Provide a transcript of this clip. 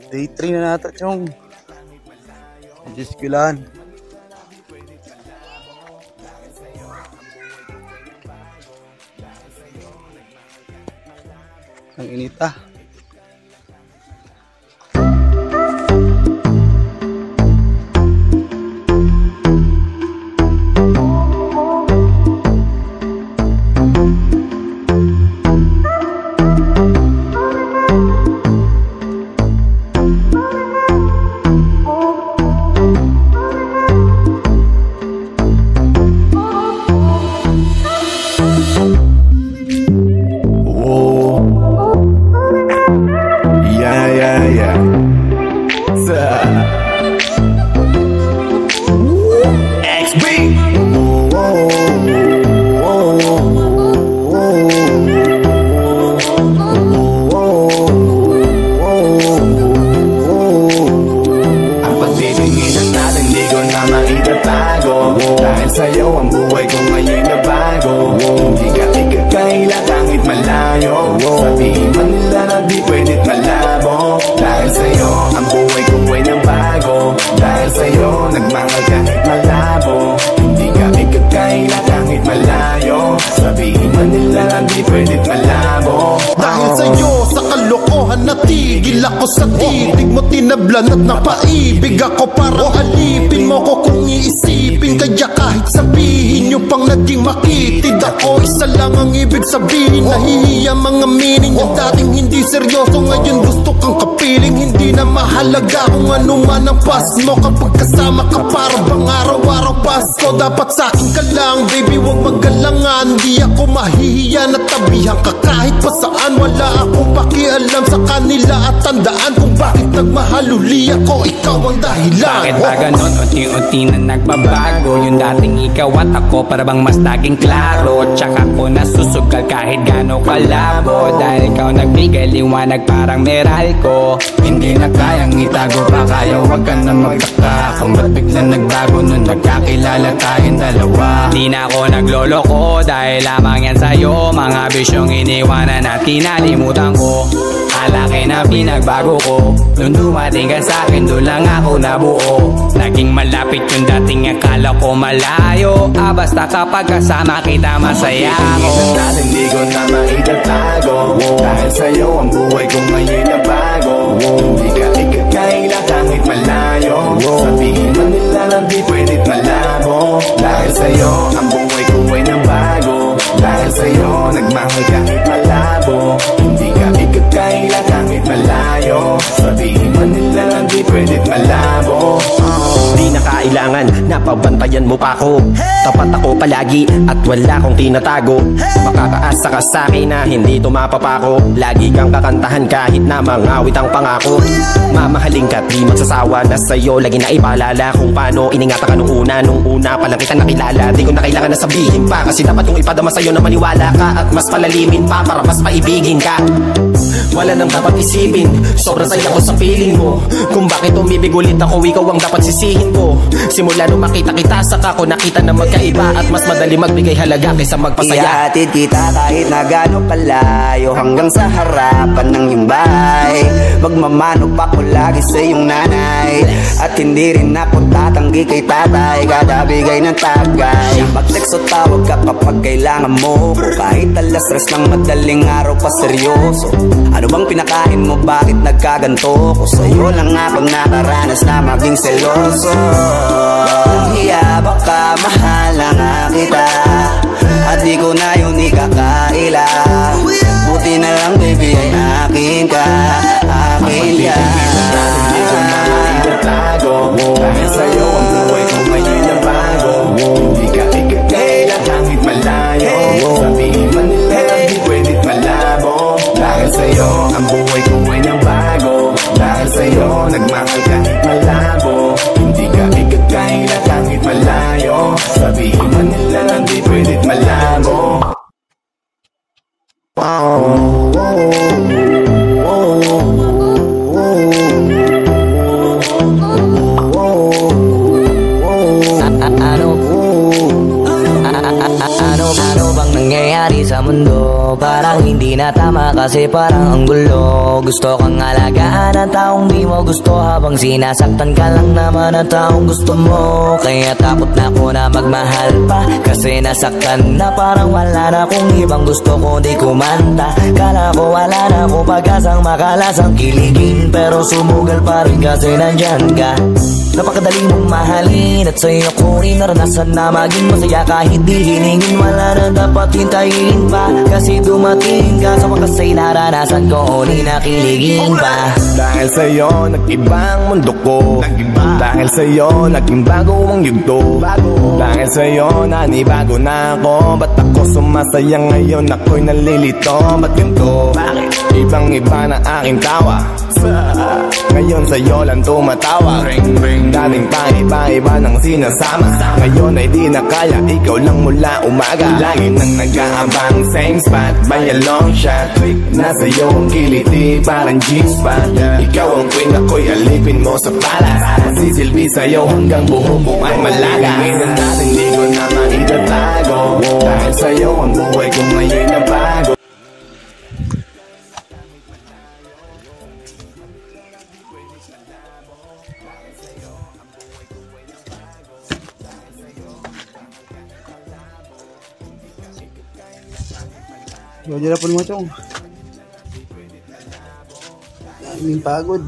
Day 3 na nata, chong. Diyos ko lang. Ang inita. Dahil sa'yo ang buhay ko ngayon na bago. Hindi ka ikakaila kahit malayo. Sabihin man nila na di pwedit malabo. Dahil sa'yo ang buhay ko ay na bago. Dahil sa'yo nagmahal kahit malabo. Hindi ka ikakaila kahit malayo. Sabihin man nila na di pwedit malabo. Dahil sa'yo sa kalokohan natigil ako sa titig mo, tinablan at napaibig ako para alipin mo ko kung iisipin. Kaya kahit sabihin nyo pang naging makitid ako, isa lang ang ibig sabihin. Nahihiya mga meaning. Yung dating hindi seryoso ngayon gusto kang kapiling. Hindi na mahalaga kung ano man ang past mo. Kapag kasama ka para bang araw-araw Pasko. Dapat sa'kin ka lang baby, huwag magalangan. Di ako mahihiya na tabihan ka kahit pa saan. Wala akong pakialam sa kanila at tandaan kung bakit nagmahal uli ako. Ikaw ang dahilan. Bakit ba ganon? Unti-unti na nagbabago. Yung dating ikaw at ako para bang mas naging klaro. Tsaka ko nasusugal kahit gano'ng kalabo. Dahil ikaw nagbigay liwanag parang Meralco. Hindi na kayang itago pa kaya wag ka na magtaka kung ba't biglang nagbago nung nagkakilala tayong dalawa. Di na ako nagloloko dahil lamang yan sa'yo. Mga bisyong iniwanan at kinalimutan ko. Alaki na pinagbago ko. Nung dumating ka sa'kin doon lang ako nabuo. Naging malapit yung dating akala ko malayo. Basta kapag kasama kita masaya ako. Hindi ko na maitatago. Dahil sa'yo ang buhay ko ngayon na bago. Hindi ka ikakaila kahit malayo. Sabihin man nila na di pwedit malabo. Dahil sa'yo ang buhay ko ay na bago. Dahil sa'yo nagmahal kahit malabo. Hindi ka ikakaila kahit malayo. Sabihin man nila na di pwedit malabo. Di na kailangan na pabantayan mo pa ako. Tapat ako palagi at wala kong tinatago. Makakaasa ka sa'kin na hindi tumapapako. Lagi kang kakantahan kahit na mangawit ang pangako. Mamahalin ka't di magsasawa na sa'yo. Lagi na ipaalala kung paano iningatan ka nung una pa lang kita nakilala. Di ko na kailangan na sabihin pa, kasi dapat kong ipadama sa'yo na maniwala ka at mas palalimin pa para mas maibigin ka. Wala nang dapat isipin, sobrang saya ko sa feeling mo. Kung bakit umibig ulit ako, ikaw ang dapat sisihin ko. Simula nung makita kita, saka ko nakita na magkaiba. At mas madali magbigay halaga kaysa magpasaya. Ihatid kita kahit na gano'ng kalayo, hanggang sa harapan ng iyong bahay. Magmamano pa ko lagi sa iyong nanay. At hindi rin ako tatanggi kay tatay, kada bigay ng tagay. Mag-text o tawag ka kapag kailangan mo ko. Kahit alas 3 ng madaling araw pa seryoso. Ano bang pinakain mo, bakit nagkaganto ko? Sa'yo lang akong nakaranas na maging seloso. Hiya baka mahal na nga kita, at di ko na yun ikakaila. Buti na lang baby ay akin ka, akin ka. Hindi ko na maitatago. Dahil sa'yo ang buhay ko ngayon na bago. Hindi ka ikakaila kahit malayo. Sabihin man nila na di pwedit malabo. Dahil sa'yo ang buhay ko ay na bago. Dahil sa'yo nagmahal kahit malabo. Hindi ka ikakaila kahit malayo. Sabihin man nila na di pwedit malabo. Wow. di na tama kasi parang ang gulo. Gusto kang alagaan ang taong di mo gusto, habang sinasaktan ka lang naman ang taong gusto mo. Kaya takot na ko na magmahal pa, kasi nasaktan na parang wala na kung ibang gusto ko di kumanta. Kala ko wala na ko pag-asang makalasang kiligin, pero sumugal pa rin kasi nandyan ka. Napakadali mong mahalin at sa'yo ko rin naranasan na maging masaya kahit di hiningin. Wala na dapat hintayin pa, kasi dumating ka sa wakas ay naranasan ko di nakiligin pa. Dahil sa'yo nag-iba ang mundo ko, dahil sa'yo naging bago ang yugto, dahil sa'yo nanibago na ako. Ba't ako sumasaya ngayon, ako'y nalilito? Ba't ganito? Ibang iba na aking tawa, ngayon sa'yo lang tumatawag. Dating pa iba-iba ng sinasama, ngayon ay di na kaya, ikaw lang mula umaga. Lagi nang nag-aabang same spot by a long shot. Nasa iyo ang kiliti parang G-spot. Ikaw ang queen, ako'y alipin mo sa palas. Sisilbi sa'yo hanggang buhok ko ay malaga. Ngayon natin di ko na maitatago, dahil sa'yo ang buhay ko ngayon na bago. Yo, dyan na po mo itong. Daming pagod.